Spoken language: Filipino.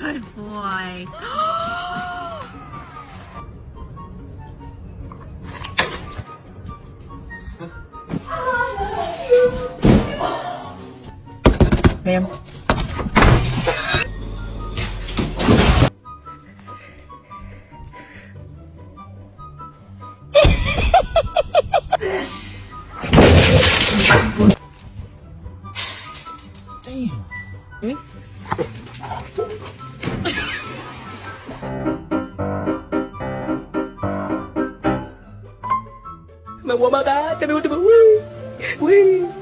Good boy. Ma'am. Damn. Me? Mà qua ba ta, cái đứa wee, wee.